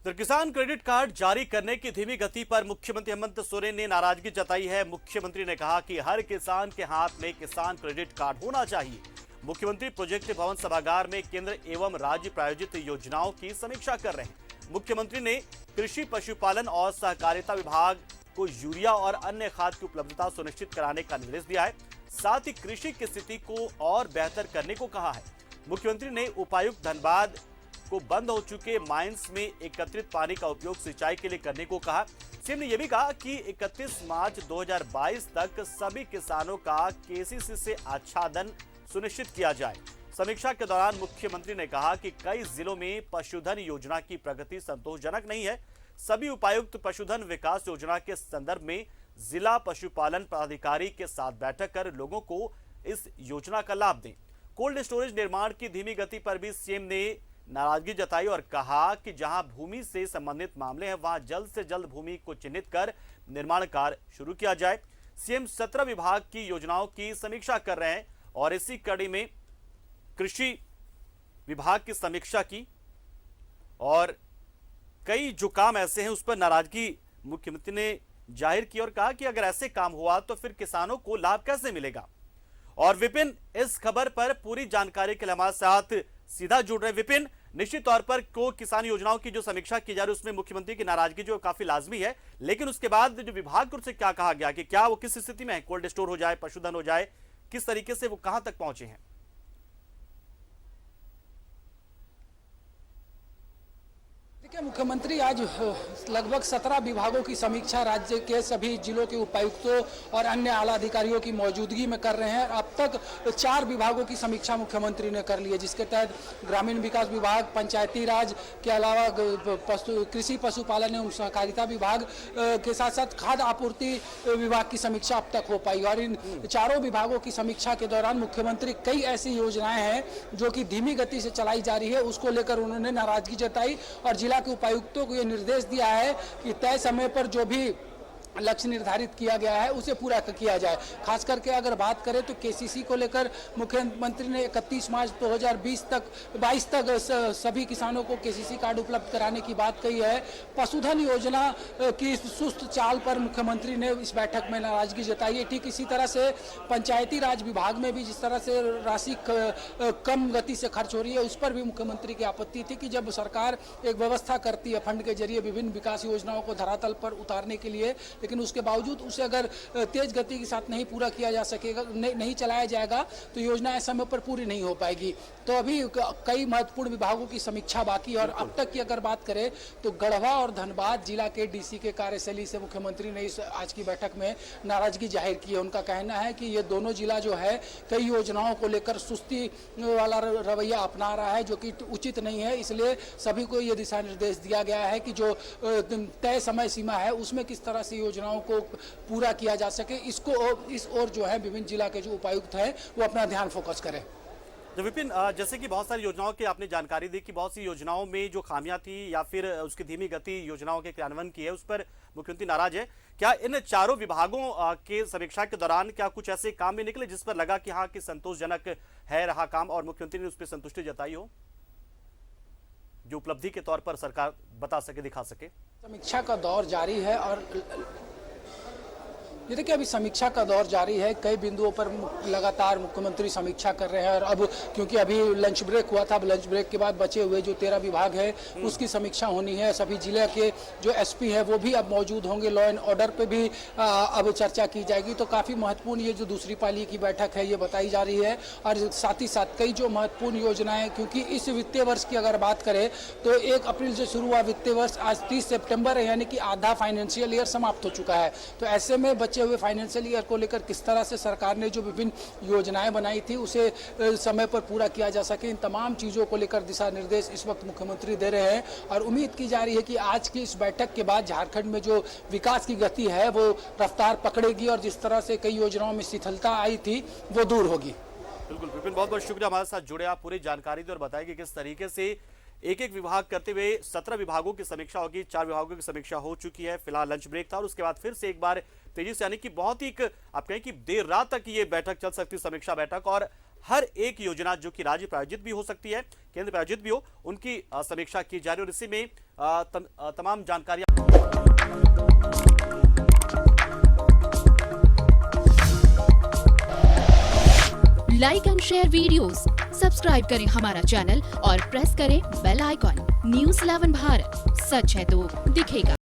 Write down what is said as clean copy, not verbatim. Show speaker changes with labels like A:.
A: तो किसान credit card जारी करने की धीमी गति पर मुख्यमंत्री हेमंत सोरेन ने नाराजगी जताई है। मुख्यमंत्री ने कहा कि हर किसान के हाथ में किसान क्रेडिट कार्ड होना चाहिए। मुख्यमंत्री प्रोजेक्ट भवन सभागार में केंद्र एवं राज्य प्रायोजित योजनाओं की समीक्षा कर रहे हैं। मुख्यमंत्री ने कृषि पशुपालन और सहकारिता विभाग को यूरिया और अन्य खाद की उपलब्धता सुनिश्चित कराने का निर्देश दिया है। साथ ही कृषि की स्थिति को और बेहतर करने को कहा है। मुख्यमंत्री ने उपायुक्त धनबाद को बंद हो चुके माइंस में एकत्रित पानी का उपयोग सिंचाई के लिए करने को कहा। सीएम ने यह भी कहा कि 31 मार्च 2022 तक सभी किसानों का केसीसी से आच्छादन सुनिश्चित किया जाए। समीक्षा के दौरान मुख्यमंत्री ने कहा कि कई जिलों में पशुधन योजना की प्रगति संतोषजनक नहीं है। सभी उपायुक्त पशुधन विकास योजना के संदर्भ में जिला पशुपालन पदाधिकारी के साथ बैठक कर लोगों को इस योजना का लाभ दें। कोल्ड स्टोरेज निर्माण की धीमी गति पर भी सीएम ने नाराजगी जताई और कहा कि जहां भूमि से संबंधित मामले हैं वहां जल्द से जल्द भूमि को चिन्हित कर निर्माण कार्य शुरू किया जाए। सीएम 17 विभाग की योजनाओं की समीक्षा कर रहे हैं और इसी कड़ी में कृषि विभाग की समीक्षा की और कई जो काम ऐसे हैं उस पर नाराजगी मुख्यमंत्री ने जाहिर की और कहा कि अगर ऐसे काम हुआ तो फिर किसानों को लाभ कैसे मिलेगा। और विपिन इस खबर पर पूरी जानकारी के लिए हमारे साथ सीधा जुड़ रहे। विपिन, निश्चित तौर पर को किसान योजनाओं की जो समीक्षा की जा रही है उसमें मुख्यमंत्री की नाराजगी जो काफी लाजमी है, लेकिन उसके बाद जो विभाग की ओर से क्या कहा गया कि क्या वो किस स्थिति में है, कोल्ड स्टोर हो जाए, पशुधन हो जाए, किस तरीके से वो कहां तक पहुंचे हैं?
B: देखिए, मुख्यमंत्री आज लगभग 17 विभागों की समीक्षा राज्य के सभी जिलों के उपायुक्तों और अन्य आला अधिकारियों की मौजूदगी में कर रहे हैं। अब तक 4 विभागों की समीक्षा मुख्यमंत्री ने कर ली है, जिसके तहत ग्रामीण विकास विभाग, पंचायती राज के अलावा कृषि पशुपालन एवं सहकारिता विभाग के साथ साथ खाद्य आपूर्ति विभाग की समीक्षा अब तक हो पाई। और इन चारों विभागों की समीक्षा के दौरान मुख्यमंत्री कई ऐसी योजनाएं हैं जो कि धीमी गति से चलाई जा रही है, उसको लेकर उन्होंने नाराजगी जताई और जिला के उपायुक्तों को यह निर्देश दिया है कि तय समय पर जो भी लक्ष्य निर्धारित किया गया है उसे पूरा किया जाए। खास करके अगर बात करें तो केसीसी को लेकर मुख्यमंत्री ने 31 मार्च 2022 तक सभी किसानों को केसीसी कार्ड उपलब्ध कराने की बात कही है। पशुधन योजना की सुस्त चाल पर मुख्यमंत्री ने इस बैठक में नाराजगी जताई है। ठीक इसी तरह से पंचायती राज विभाग में भी जिस तरह से राशि कम गति से खर्च हो रही है उस पर भी मुख्यमंत्री की आपत्ति थी कि जब सरकार एक व्यवस्था करती है फंड के जरिए विभिन्न विकास योजनाओं को धरातल पर उतारने के लिए, लेकिन उसके बावजूद उसे अगर तेज गति के साथ नहीं पूरा किया जा सकेगा, नहीं चलाया जाएगा तो योजनाएं समय पर पूरी नहीं हो पाएगी। तो अभी कई महत्वपूर्ण विभागों की समीक्षा बाकी और अब तक की अगर बात करें तो गढ़वा और धनबाद जिला के डीसी के कार्यशैली से मुख्यमंत्री ने इस आज की बैठक में नाराजगी जाहिर की है। उनका कहना है कि ये दोनों जिला जो है कई योजनाओं को लेकर सुस्ती वाला रवैया अपना रहा है, जो कि उचित नहीं है। इसलिए सभी को ये दिशा निर्देश दिया गया है कि जो तय समय सीमा है उसमें किस तरह से योजनाओं को पूरा किया जा सके, इस ओर जो है विभिन्न जिला के जो उपायुक्त हैं वो अपना ध्यान फोकस करें।
A: तो विपिन, जैसे कि बहुत सारी योजनाओं की आपने जानकारी दी कि बहुत सी योजनाओं में जो खामियां थी या फिर उसकी धीमी गति योजनाओं के क्रियान्वयन की है उस पर मुख्यमंत्री नाराज है। क्या इन चारों विभागों के समीक्षा के दौरान क्या कुछ ऐसे काम भी निकले जिस पर लगा कि हाँ कि संतोषजनक है रहा काम और मुख्यमंत्री ने उस पर संतुष्टि जताई हो, जो उपलब्धि के तौर पर सरकार बता सके, दिखा सके?
B: समीक्षा का दौर जारी है और ये देखिए अभी समीक्षा का दौर जारी है। कई बिंदुओं पर लगातार मुख्यमंत्री समीक्षा कर रहे हैं और अब क्योंकि अभी लंच ब्रेक हुआ था, अब लंच ब्रेक के बाद बचे हुए जो 13 विभाग है उसकी समीक्षा होनी है। सभी जिले के जो एसपी है वो भी अब मौजूद होंगे। लॉ एंड ऑर्डर पे भी अब चर्चा की जाएगी। तो काफ़ी महत्वपूर्ण ये जो दूसरी पाली की बैठक है ये बताई जा रही है और साथ ही साथ कई जो महत्वपूर्ण योजनाएं, क्योंकि इस वित्तीय वर्ष की अगर बात करें तो 1 अप्रैल से शुरू हुआ वित्तीय वर्ष आज 30 सितंबर है, यानी कि आधा फाइनेंशियल ईयर समाप्त हो चुका है। तो ऐसे में बच्चे हुए फाइनेंशियल ईयर को लेकर किस तरह से सरकार ने जो विभिन्न योजनाएं बनाई थी उसे समय पर पूरा किया जा सके, इन तमाम चीज़ों को लेकर दिशा निर्देश इस वक्त मुख्यमंत्री दे रहे हैं। और उम्मीद की जा रही है कि आज की इस बैठक के बाद झारखंड में जो विकास की गति है वो रफ्तार पकड़ेगी और जिस तरह से कई योजनाओं में शिथिलता आई थी वो दूर होगी।
A: बिल्कुल विपिन, बहुत बहुत शुक्रिया हमारे साथ जुड़े, आप पूरी जानकारी दी और बताया कि किस तरीके से एक एक विभाग करते हुए 17 विभागों की समीक्षा होगी। 4 विभागों की समीक्षा हो चुकी है, फिलहाल लंच ब्रेक था और उसके बाद फिर से एक बार तेजी से, यानी कि बहुत ही आप कहें कि देर रात तक ये बैठक चल सकती है, समीक्षा बैठक, और हर एक योजना जो कि राज्य प्रायोजित भी हो सकती है, केंद्र प्रायोजित भी हो, उनकी समीक्षा की जा रही है और इसी में तमाम जानकारियां।
C: Like and share videos, subscribe करें हमारा चैनल और प्रेस करें बेल आइकॉन। न्यूज़ 11 भारत, सच है तो दिखेगा।